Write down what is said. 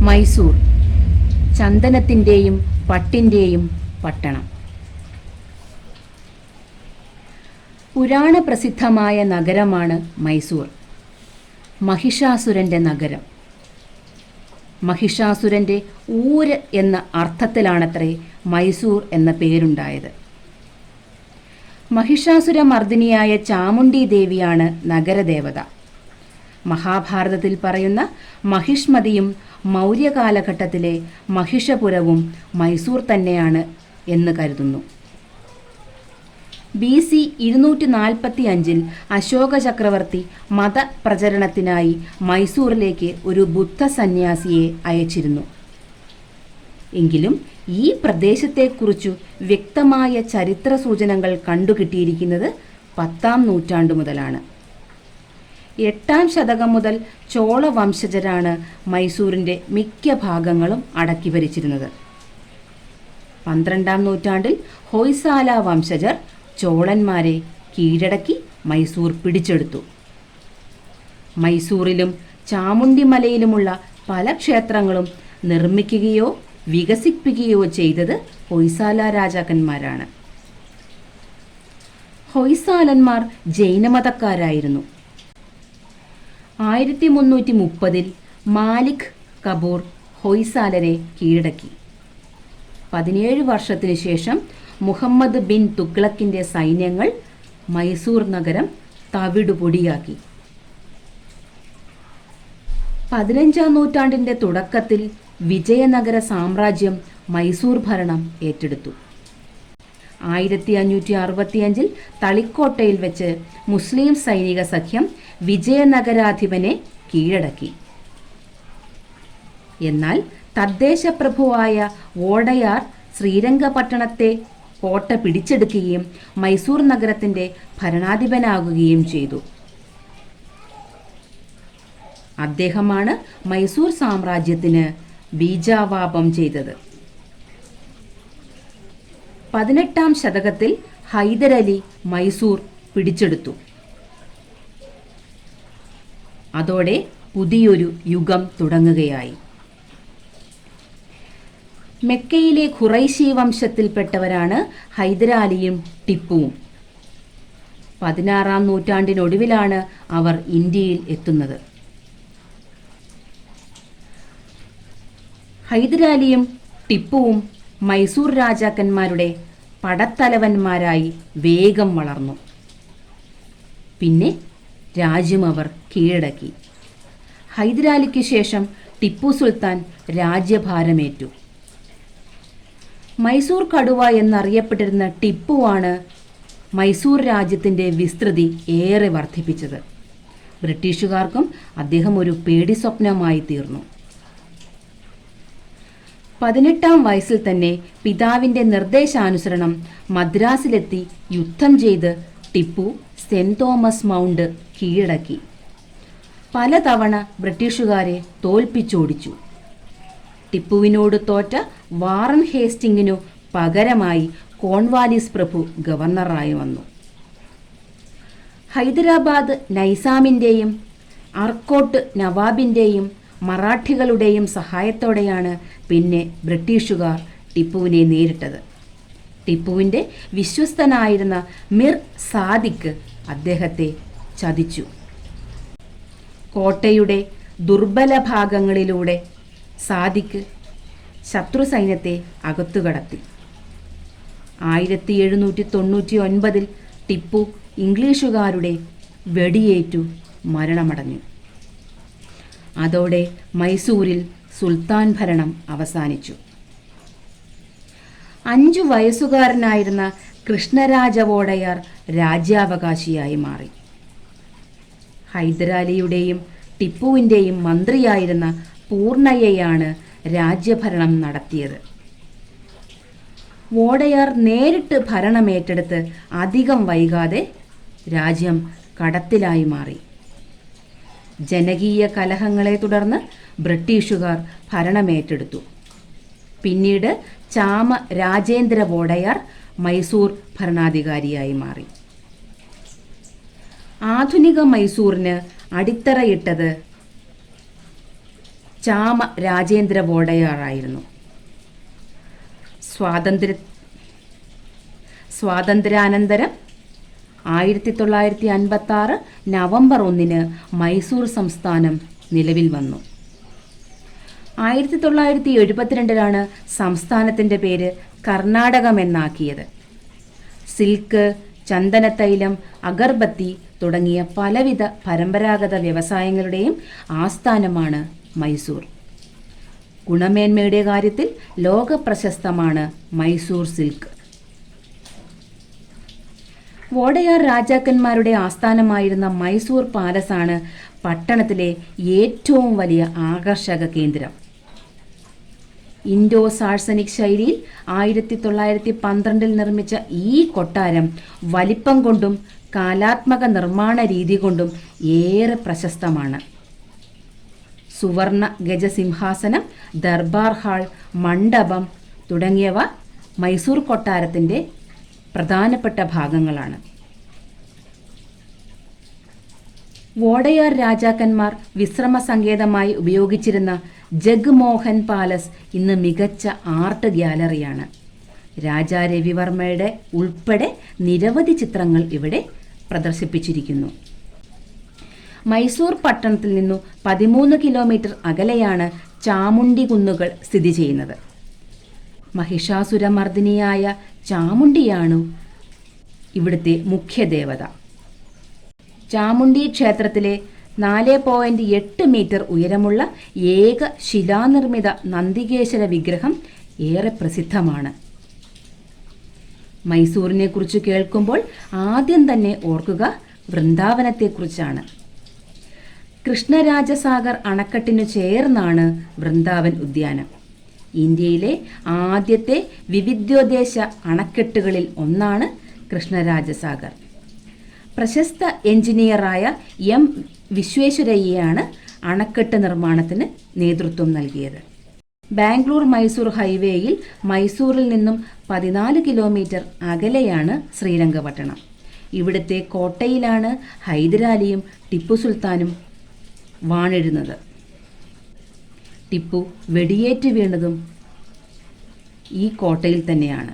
മൈസൂർ ചന്ദനത്തിൻ്റെയും പട്ടിൻ്റെയും പട്ടണം. പുരാണപ്രസിദ്ധമായ നഗരമാണ് മൈസൂർ. മഹിഷാസുരൻ്റെ നഗരം. മഹിഷാസുരൻ്റെ ഊര് എന്ന അർത്ഥത്തിലാണത്രേ മൈസൂർ എന്ന പേരുണ്ടായത്. മഹിഷാസുരമർദിനിയായ ചാമുണ്ഡി ദേവിയാണ് നഗരദേവത. മഹാഭാരതത്തിൽ പറയുന്ന മഹിഷ്മതിയും മൗര്യകാലഘട്ടത്തിലെ മഹിഷപുരവും മൈസൂർ തന്നെയാണ് എന്ന് കരുതുന്നു. BC 245 അശോക ചക്രവർത്തി മതപ്രചരണത്തിനായി മൈസൂറിലേക്ക് ഒരു ബുദ്ധ സന്യാസിയെ അയച്ചിരുന്നു. എങ്കിലും ഈ പ്രദേശത്തെക്കുറിച്ചു വ്യക്തമായ ചരിത്ര സൂചനകൾ കണ്ടുകിട്ടിയിരിക്കുന്നത് 10ാം നൂറ്റാണ്ടു മുതലാണ്. 8ാം ശതകം മുതൽ ചോള വംശജരാണ് മൈസൂരിൻ്റെ മിക്ക ഭാഗങ്ങളും അടക്കി ഭരിച്ചിരുന്നത്. 12ാം നൂറ്റാണ്ടിൽ ഹൊയ്സാല വംശജർ ചോളന്മാരെ കീഴടക്കി മൈസൂർ പിടിച്ചെടുത്തു. മൈസൂറിലും ചാമുണ്ഡിമലയിലുമുള്ള പല ക്ഷേത്രങ്ങളും നിർമ്മിക്കുകയോ വികസിപ്പിക്കുകയോ ചെയ്തത് ഹൊയ്സാല രാജാക്കന്മാരാണ്. ഹൊയ്സാലന്മാർ ജൈനമതക്കാരായിരുന്നു. 1330 മാലിക് കപൂർ ഹൊയ്സാലരെ കീഴടക്കി. 17 വർഷത്തിനു ശേഷം മുഹമ്മദ് ബിൻ തുഗ്ലക്കിൻ്റെ സൈന്യങ്ങൾ മൈസൂർ നഗരം തവിടുപൊടിയാക്കി. 15ാം നൂറ്റാണ്ടിൻ്റെ തുടക്കത്തിൽ വിജയനഗര സാമ്രാജ്യം മൈസൂർ ഭരണം ഏറ്റെടുത്തു. 1565 തളിക്കോട്ടയിൽ വെച്ച് മുസ്ലിം സൈനിക സഖ്യം വിജയനഗരാധിപനെ കീഴടക്കി. എന്നാൽ തദ്ദേശപ്രഭുവായ വോഡയാർ ശ്രീരംഗപട്ടണത്തെ കോട്ട പിടിച്ചെടുക്കുകയും മൈസൂർ നഗരത്തിൻ്റെ ഭരണാധിപനാകുകയും ചെയ്തു. അദ്ദേഹമാണ് മൈസൂർ സാമ്രാജ്യത്തിന് ബീജാവാപം ചെയ്തത്. 18ാം ശതകത്തിൽ ഹൈദരലി മൈസൂർ പിടിച്ചെടുത്തു. അതോടെ പുതിയൊരു യുഗം തുടങ്ങുകയായി. മെക്കയിലെ ഖുറൈശി വംശത്തിൽപ്പെട്ടവരാണ് ഹൈദരാലിയും ടിപ്പുവും. 16ാം നൂറ്റാണ്ടിനൊടുവിലാണ് അവർ ഇന്ത്യയിൽ എത്തുന്നത്. ഹൈദരാലിയും ടിപ്പുവും മൈസൂർ രാജാക്കന്മാരുടെ പടത്തലവന്മാരായി വേഗം വളർന്നു. പിന്നെ രാജ്യം അവർ കീഴടക്കി. ഹൈദരാലിക്ക് ശേഷം ടിപ്പു സുൽത്താൻ രാജ്യഭാരമേറ്റു. മൈസൂർ കടുവ എന്നറിയപ്പെട്ടിരുന്ന ടിപ്പുവാണ് മൈസൂർ രാജ്യത്തിൻ്റെ വിസ്തൃതി ഏറെ വർദ്ധിപ്പിച്ചത്. ബ്രിട്ടീഷുകാർക്കും അദ്ദേഹം ഒരു പേടി സ്വപ്നമായി തീർന്നു. 18ാം വയസ്സിൽ തന്നെ പിതാവിൻ്റെ നിർദ്ദേശാനുസരണം മദ്രാസിലെത്തി യുദ്ധം ചെയ്ത് ടിപ്പു സെൻറ് തോമസ് മൗണ്ട് കീഴടക്കി. പലതവണ ബ്രിട്ടീഷുകാരെ തോൽപ്പിച്ചോടിച്ചു. ടിപ്പുവിനോട് തോറ്റ വാറൻ ഹേസ്റ്റിങ്ങിനു പകരമായി കോൺവാലിസ് പ്രഭു ഗവർണറായി വന്നു. ഹൈദരാബാദ് നൈസാമിൻ്റെയും അർക്കോട്ട് നവാബിൻ്റെയും മറാഠികളുടെയും സഹായത്തോടെയാണ് പിന്നെ ബ്രിട്ടീഷുകാർ ടിപ്പുവിനെ നേരിട്ടത്. ടിപ്പുവിൻ്റെ വിശ്വസ്തനായിരുന്ന മിർ സാദിഖ് അദ്ദേഹത്തെ ചതിച്ചു. കോട്ടയുടെ ദുർബല ഭാഗങ്ങളിലൂടെ സാദിഖ് ശത്രു സൈന്യത്തെ അകത്തുകടത്തി. 1799 ടിപ്പു ഇംഗ്ലീഷുകാരുടെ വെടിയേറ്റു മരണമടഞ്ഞു. അതോടെ മൈസൂരിൽ സുൽത്താൻ ഭരണം അവസാനിച്ചു. 5 വയസ്സുകാരനായിരുന്ന കൃഷ്ണരാജ വോഡയാർ രാജ്യാവകാശിയായി മാറി. ഹൈദരാലിയുടെയും ടിപ്പുവിൻ്റെയും മന്ത്രിയായിരുന്ന പൂർണ്ണയ്യയാണ് രാജ്യഭരണം നടത്തിയത്. വോഡയാർ നേരിട്ട് ഭരണമേറ്റെടുത്ത് അധികം വൈകാതെ രാജ്യം കടത്തിലായി മാറി. ജനകീയ കലഹങ്ങളെ തുടർന്ന് ബ്രിട്ടീഷുകാർ ഭരണമേറ്റെടുത്തു. പിന്നീട് ചാമ രാജേന്ദ്ര വോഡയാർ മൈസൂർ ഭരണാധികാരിയായി മാറി. ആധുനിക മൈസൂറിന് അടിത്തറയിട്ടത് ചാമ രാജേന്ദ്ര വോഡയാറായിരുന്നു. സ്വാതന്ത്ര്യാനന്തരം 1956 നവംബർ 1 മൈസൂർ സംസ്ഥാനം നിലവിൽ വന്നു. 1972 സംസ്ഥാനത്തിൻ്റെ പേര് കർണാടകമെന്നാക്കിയത്. സിൽക്ക്, ചന്ദനത്തൈലം, അഗർബത്തി തുടങ്ങിയ പലവിധ പരമ്പരാഗത വ്യവസായങ്ങളുടെയും ആസ്ഥാനമാണ് മൈസൂർ. ഗുണമേന്മയുടെ കാര്യത്തിൽ ലോകപ്രശസ്തമാണ് മൈസൂർ സിൽക്ക്. വോഡയാർ രാജാക്കന്മാരുടെ ആസ്ഥാനമായിരുന്ന മൈസൂർ പാലസാണ് പട്ടണത്തിലെ ഏറ്റവും വലിയ ആകർഷക കേന്ദ്രം. ഇൻഡോ സാഴ്സനിക് ശൈലിയിൽ 1912 നിർമ്മിച്ച ഈ കൊട്ടാരം വലിപ്പം കൊണ്ടും കലാത്മക നിർമ്മാണ രീതി കൊണ്ടും ഏറെ പ്രശസ്തമാണ്. സുവർണ ഗജസിംഹാസനം, ദർബാർ ഹാൾ, മണ്ഡപം തുടങ്ങിയവ മൈസൂർ കൊട്ടാരത്തിൻ്റെ പ്രധാനപ്പെട്ട ഭാഗങ്ങളാണ്. വോഡയാർ രാജാക്കന്മാർ വിശ്രമ സങ്കേതമായി ഉപയോഗിച്ചിരുന്ന ജഗ്മോഹൻ പാലസ് ഇന്ന് മികച്ച ആർട്ട് ഗ്യാലറിയാണ്. രാജാ രവിവർമ്മയുടെ ഉൾപ്പെടെ നിരവധി ചിത്രങ്ങൾ ഇവിടെ പ്രദർശിപ്പിച്ചിരിക്കുന്നു. മൈസൂർ പട്ടണത്തിൽ നിന്നു 13 കിലോമീറ്റർ അകലെയാണ് ചാമുണ്ഡി കുന്നുകൾ സ്ഥിതി ചെയ്യുന്നത്. മഹിഷാസുരമർദിനിയായ ചാമുണ്ഡിയാണ് ഇവിടുത്തെ മുഖ്യദേവത. ചാമുണ്ഡി ക്ഷേത്രത്തിലെ 4.8 മീറ്റർ ഉയരമുള്ള ഏക ശിലാനിർമ്മിത നന്ദികേശ്വര വിഗ്രഹം ഏറെ പ്രസിദ്ധമാണ്. മൈസൂരിനെ കുറിച്ച് കേൾക്കുമ്പോൾ ആദ്യം തന്നെ ഓർക്കുക വൃന്ദാവനത്തെക്കുറിച്ചാണ്. കൃഷ്ണരാജസാഗർ അണക്കെട്ടിനു ചേർന്നാണ് വൃന്ദാവൻ ഉദ്യാനം. ഇന്ത്യയിലെ ആദ്യത്തെ വിവിധോദ്ദേശ അണക്കെട്ടുകളിൽ ഒന്നാണ് കൃഷ്ണരാജസാഗർ. പ്രശസ്ത എഞ്ചിനീയറായ എം വിശ്വേശ്വരയ്യയാണ് അണക്കെട്ട് നിർമ്മാണത്തിന് നേതൃത്വം നൽകിയത്. ബാംഗ്ലൂർ മൈസൂർ ഹൈവേയിൽ മൈസൂരിൽ നിന്നും 14 കിലോമീറ്റർ അകലെയാണ് ശ്രീരംഗപട്ടണം. ഇവിടുത്തെ കോട്ടയിലാണ് ഹൈദരാലിയും ടിപ്പു സുൽത്താനും വാണിരുന്നത്. ടിപ്പു വെടിയേറ്റ് വീണതും ഈ കോട്ടയിൽ തന്നെയാണ്.